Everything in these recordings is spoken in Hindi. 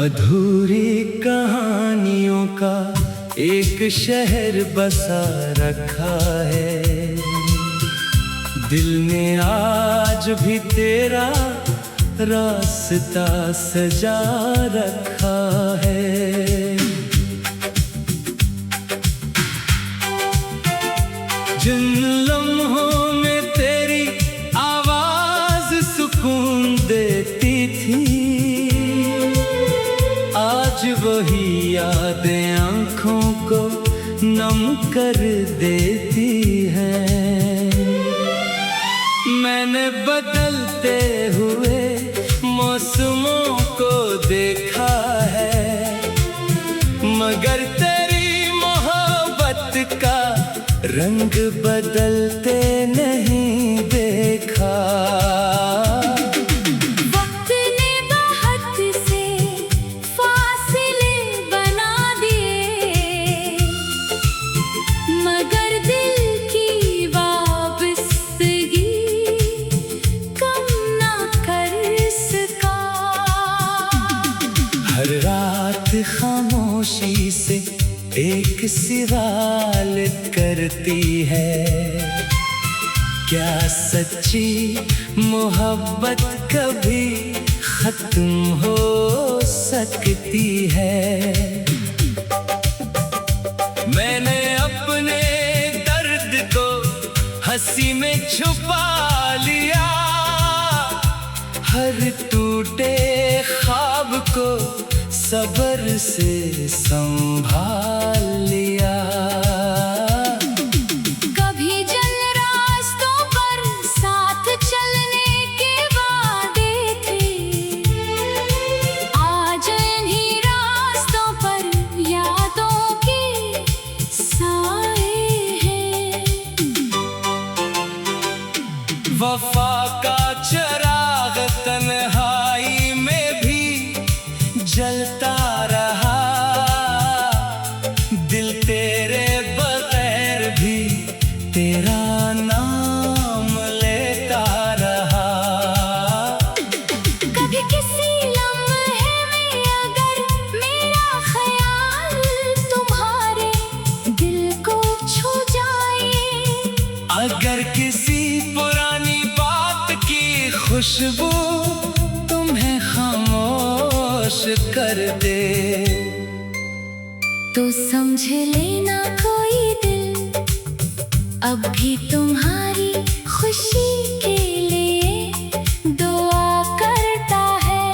अधूरी कहानियों का एक शहर बसा रखा है। दिल ने आज भी तेरा रास्ता सजा रखा है। जिन लम्हों में तेरी आवाज सुकून देती थी, आज वही यादें आँखों को नम कर देती हैं। मैंने बदलते हुए मौसमों को देखा है, मगर तेरी मोहब्बत का रंग बदलते नहीं देखा। वक्त ने बहुत से फासले बना दिए, मगर दिल की वाबस्तगी कम ना कर सका। हर रात खामोशी से एक सवाल करती है, क्या सच्ची मोहब्बत कभी खत्म हो सकती है? मैंने अपने दर्द को हंसी में छुपा लिया, हर टूटे ख्वाब को सब्र से संभाल लिया। कभी जल रास्तों पर साथ चलने के वादे थे, आज इन्हीं रास्तों पर यादों के साए हैं। वफा का चिराग तन्हाई में भी जलता रहा, दिल तेरे बगैर भी तेरा नाम लेता रहा। कभी किसी लम्हे में अगर मेरा ख्याल तुम्हारे दिल को छू जाए, अगर किसी पुरानी बात की खुशबू तुम्हें खामोश कर दे, तो समझ लेना कोई दिल अब भी तुम्हारी खुशी के लिए दुआ करता है।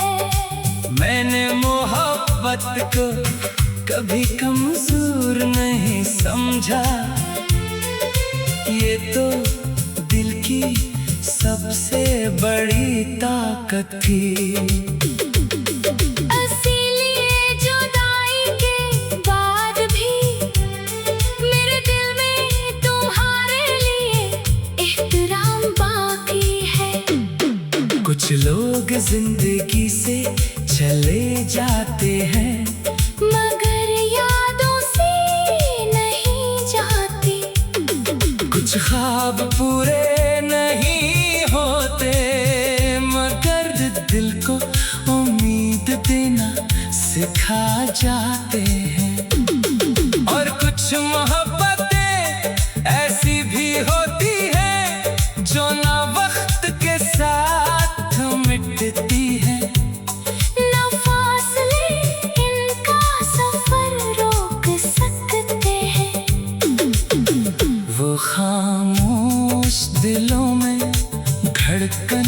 मैंने मोहब्बत को कभी कमजोर नहीं समझा, ये तो दिल की सबसे बड़ी ताकत थी। इसीलिए जुदाई के बाद भी मेरे दिल में तुम्हारे लिए एहतराम बाकी है। कुछ लोग जिंदगी से चले जाते हैं, मगर यादों से नहीं जाते। कुछ ख्वाब पूरे नहीं होते, मगर दिल को उम्मीद देना सिखा जाते हैं। और कुछ मोहब्बतें ऐसी भी होती हैं जो ना वक्त के साथ मिटती हैं, ना फासले इनका सफर रोक सकते हैं। वो खामोश दिलों में धड़कन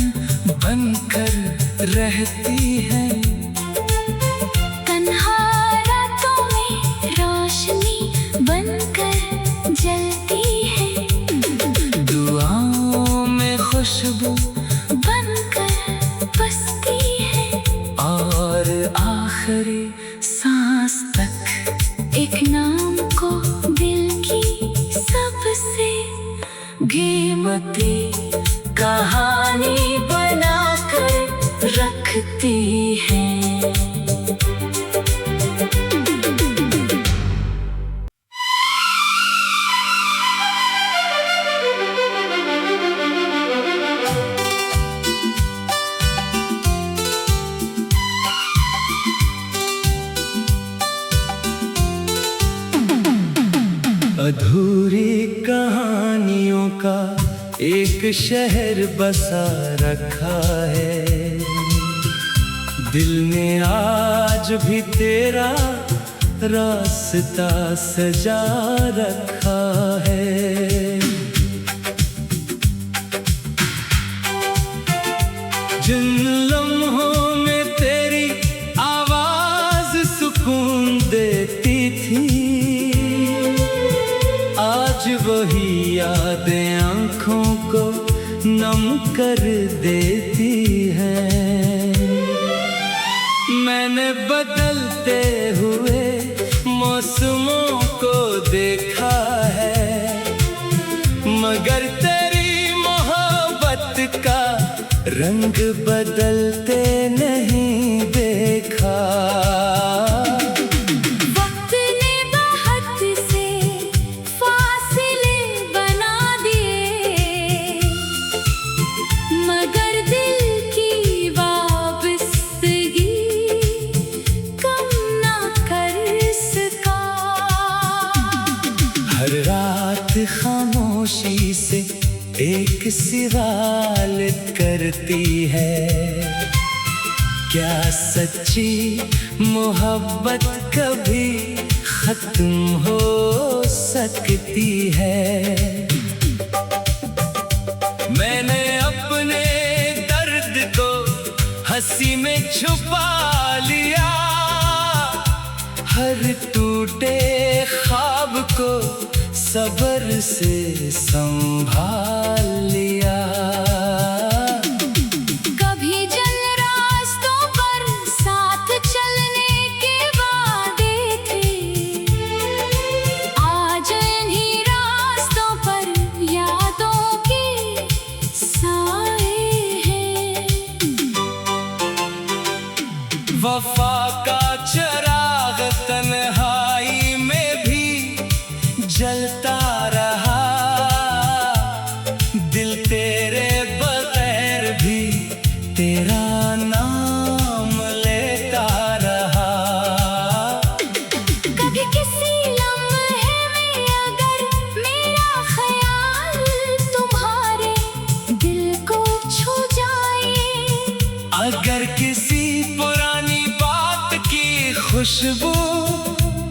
बनकर रहती है, तन्हा रातों में रोशनी बनकर जलती है, दुआओं में खुशबू बनकर बसती है, और आखिरी सांस तक एक नाम को दिल की सबसे कीमती कहानी बनाकर रखती है। अधूरी कहानियों का एक शहर बसा रखा है। दिल ने आज भी तेरा रास्ता सजा रखा है। जिन लम्हों में तेरी आवाज सुकून देती थी, आज वही यादें आँखों को नम कर देती हैं। मैंने बदलते हुए मौसमों को देखा है, मगर तेरी मोहब्बत का रंग बदलते नहीं देखा। वक्त ने बहुत से फासले बना दिए, मगर दिल की वाबस्तगी कम ना कर सका। हर रात खामोशी से एक सवाल करती है, क्या सच्ची मोहब्बत कभी खत्म हो सकती है? मैंने अपने दर्द को हंसी में छुपा लिया, हर टूटे ख्वाब को सब्र से संभाल लिया। कभी जल रास्तों पर साथ चलने के वादे थे, आज इन्हीं रास्तों पर यादों के साए हैं। वफा का चिराग तन्हाई में भी जलता रहा, दिल तेरे बगैर भी तेरा नाम लेता रहा। कभी किसी लम्हे में अगर मेरा ख्याल तुम्हारे दिल को छू जाए, अगर किसी पुरानी बात की खुशबू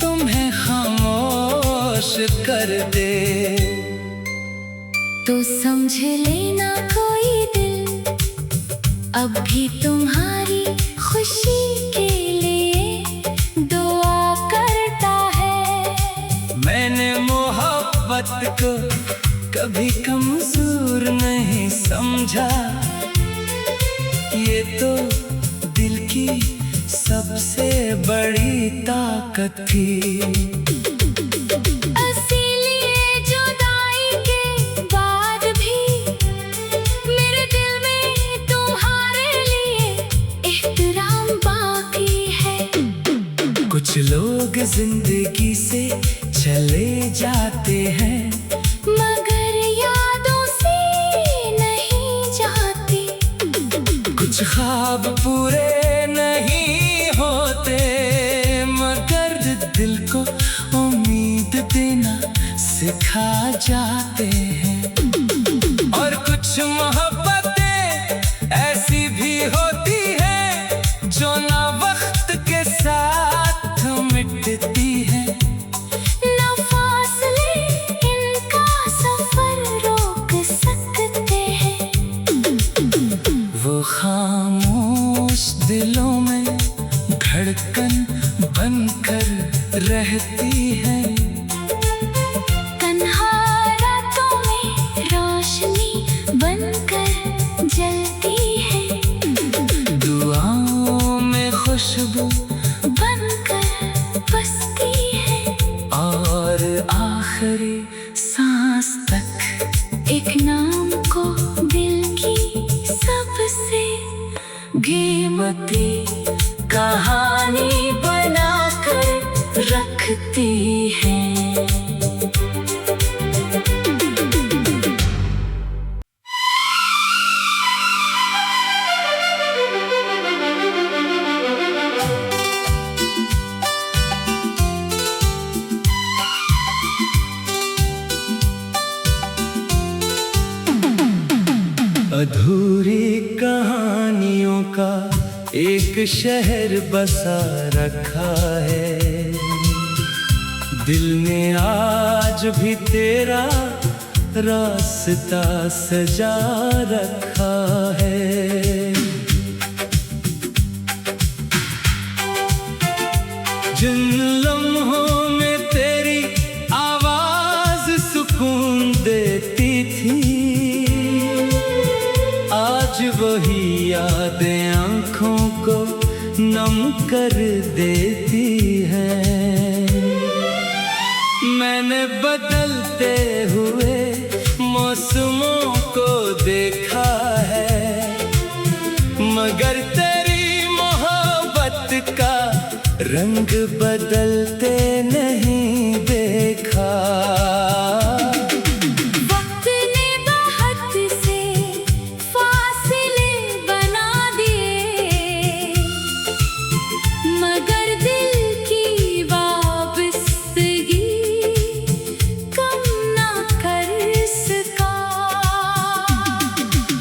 तुम्हें खामोश कर दे, तो समझ लेना कोई दिल अब भी तुम्हारी खुशी के लिए दुआ करता है। मैंने मोहब्बत को कभी कमजोर नहीं समझा, ये तो दिल की सबसे बड़ी ताकत थी। इसीलिए जुदाई के बाद भी मेरे दिल में तुम्हारे लिए एहतराम बाकी है। कुछ लोग जिंदगी से चले जाते हैं, मगर यादों से नहीं जाते। कुछ ख्वाब पूरे नहीं होते, मगर दिल को उम्मीद देना सिखा जाते हैं। और कुछ मोहब्बतें ऐसी भी होती हैं जो ना वक्त के साथ मिटती हैं, ना फासले इनका सफर रोक सकते हैं। वो खामोश दिलों में धड़कन बनकर रहती है, तन्हा रातों में रोशनी बनकर जलती है, दुआओं में खुशबू बनकर बसती है, और आखिरी सांस तक एक नाम को दिल की सबसे कीमती कहानी बनाकर रखती है। का एक शहर बसा रखा है। दिल ने आज भी तेरा रास्ता सजा रखा है। जिन लम्हों में तेरी आवाज सुकून देती थी, आज वही यादें आँखों को नम कर देती हैं। मैंने बदलते हुए मौसमों को देखा है, मगर तेरी मोहब्बत का रंग बदलते नहीं देखा। वक्त ने बहुत से फासले बना दिए, मगर दिल की वाबस्तगी कम ना कर सका।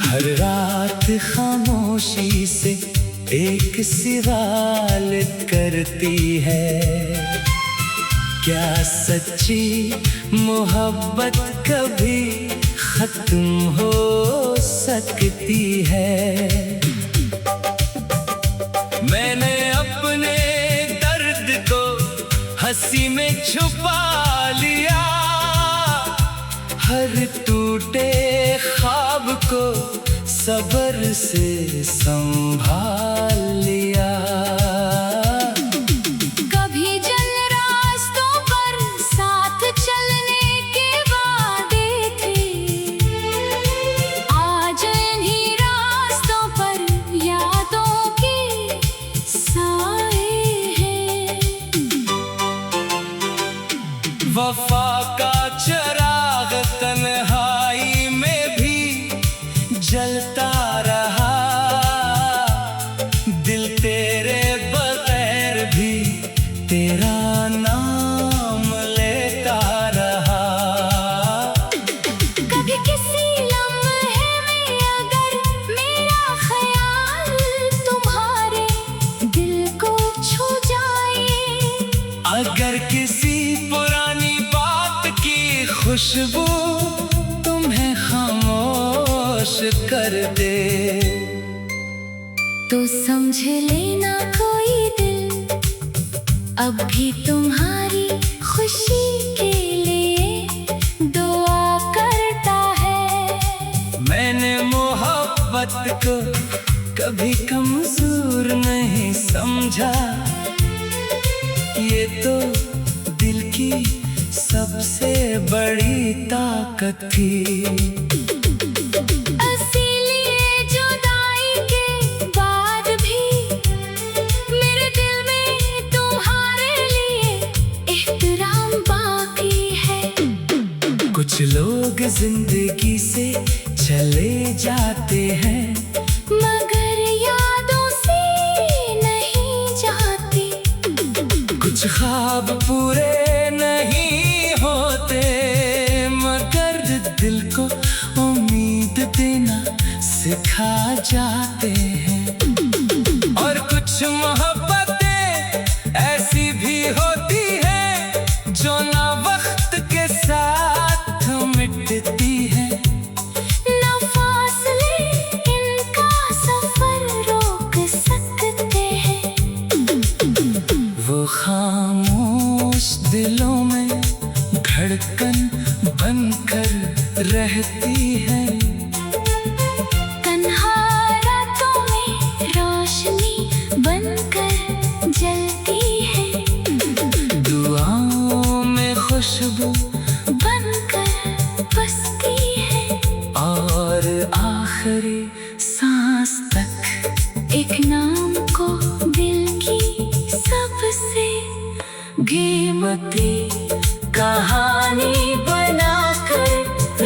हर रात खामोशी से एक सवाल करती है, क्या सच्ची मोहब्बत कभी खत्म हो सकती है? मैंने अपने दर्द को हंसी में छुपा लिया, हर टूटे ख्वाब को सब्र से संभाल लिया। कभी जल रास्तों पर साथ चलने के वादे थे, आज इन्हीं रास्तों पर यादों के साए हैं। वफा का चिराग तन्हाई में भी जलता रहा, दिल तेरे बगैर भी तेरा नाम लेता रहा। कभी किसी लम्हे में अगर मेरा ख्याल तुम्हारे दिल को छू जाए, अगर किसी पुरानी बात की खुशबू तुम्हें खामोश कर दे, तो समझ लेना कोई दिल अब भी तुम्हारी खुशी के लिए दुआ करता है। मैंने मोहब्बत को कभी कमजोर नहीं समझा, ये तो दिल की सबसे बड़ी ताकत थी। इसीलिए जुदाई के बाद भी मेरे दिल में तुम्हारे लिए एहतराम बाकी है। कुछ लोग जिंदगी से चले जाते हैं, मगर यादों से नहीं जाते। कुछ ख्वाब पूरे नहीं होते, मगर दिल को उम्मीद देना सिखा जाते हैं। और कुछ मोहब्बतें ऐसी भी होती हैं जो ना वक्त के साथ मिटती हैं, ना फासले इनका सफर रोक सकते हैं। वो खामोश दिलों में धड़कन बनकर रहती है। तन्हा रातों में रोशनी बनकर जलती है, दुआओं में खुशबू बनकर बसती है। और आखिरी सांस तक एक नाम को दिल की सबसे कीमती कहानी बनाकर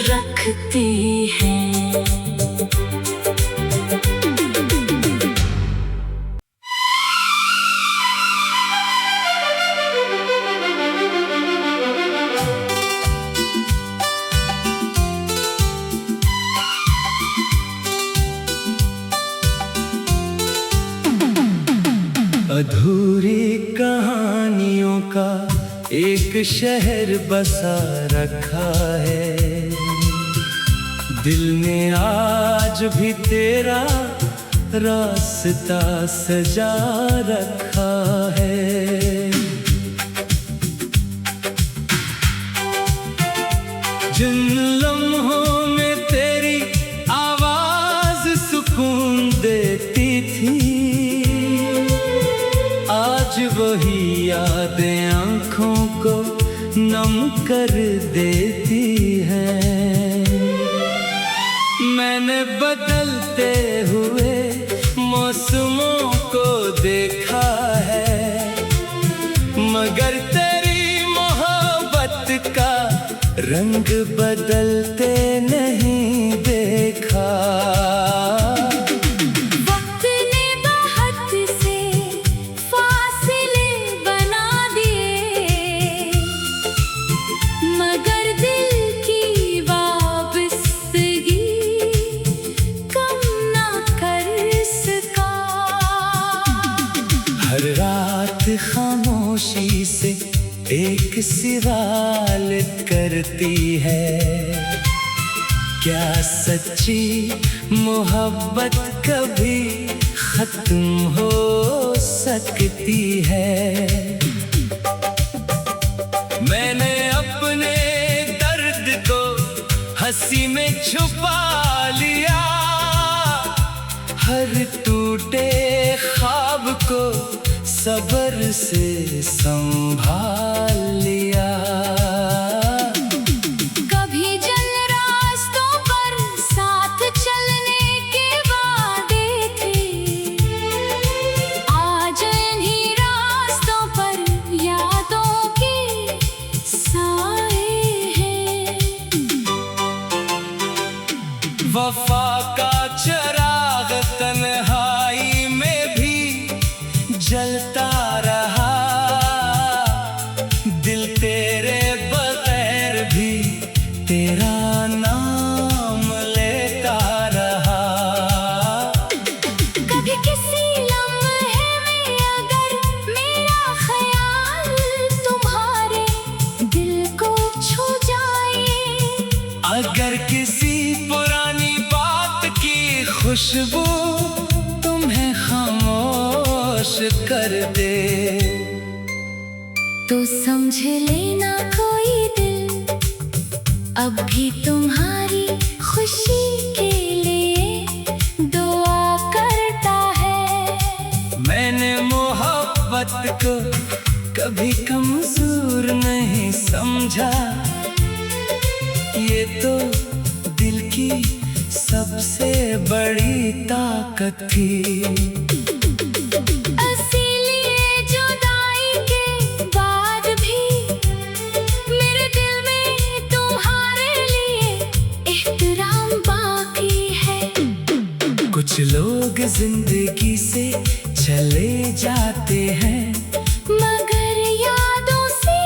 रखती है। अधूरी कहानियों का एक शहर बसा रखा है। दिल ने आज भी तेरा रास्ता सजा रखा है। जिन लम्हों में तेरी आवाज सुकून देती थी, आज वही यादें आँखों को नम कर देती हैं। मैंने बदलते हुए मौसमों को देखा है, मगर तेरी मोहब्बत का रंग बदलते नहीं देखा। वक्त ने बहुत से फासले बना दिए, मगर दिल की वाबस्तगी कम ना कर सका। हर रात खामोशी से एक सवाल करती है, क्या सच्ची मोहब्बत कभी खत्म हो सकती है? मैंने अपने दर्द को हंसी में छुपा लिया, हर टूटे ख्वाब को सब्र से संभाल लिया। कभी जल रास्तों पर साथ चलने के वादे थे, आज इन्हीं रास्तों पर यादों के साए हैं। वफा का चिराग तन्हाई में भी जलता रहा, दिल तेरे बगैर भी तेरा नाम लेता रहा। कभी किसी लम्हे में अगर मेरा ख्याल तुम्हारे दिल को छू जाए, अगर किसी पुरानी बात की खुशबू तुम्हें खामोश कर दे, तो समझ लेना कोई दिल अब भी तुम्हारी खुशी के लिए दुआ करता है। मैंने मोहब्बत को कभी कमजोर नहीं समझा, ये तो दिल की सबसे बड़ी ताकत थी। इसीलिए जुदाई के बाद भी मेरे दिल में तुम्हारे लिए एहतराम बाकी है। कुछ लोग जिंदगी से चले जाते हैं, मगर यादों से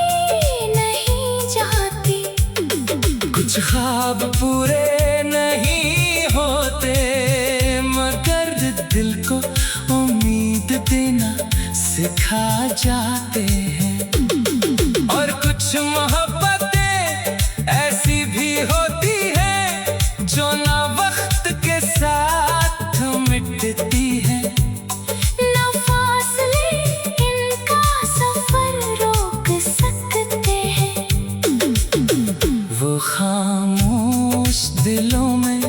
नहीं जाते। कुछ ख्वाब पूरे नहीं होते, मगर दिल को उम्मीद देना सिखा जाते हैं। और कुछ मोहब्बतें ऐसी भी होती हैं जो ना वक्त के साथ मिटती हैं। ना फासले इनका सफर रोक सकते हैं। वो खामोश दिलों में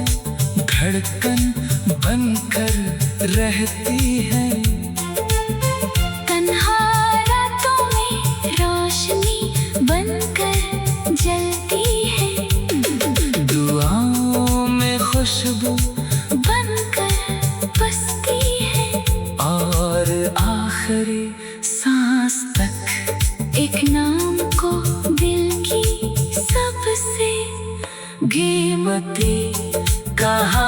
धड़कन बनकर रहती है, तन्हा रातों में रोशनी बनकर जलती है, दुआओं में खुशबू बनकर बसती है, और आखिरी सांस तक एक नाम को दिल की सबसे कीमती कहा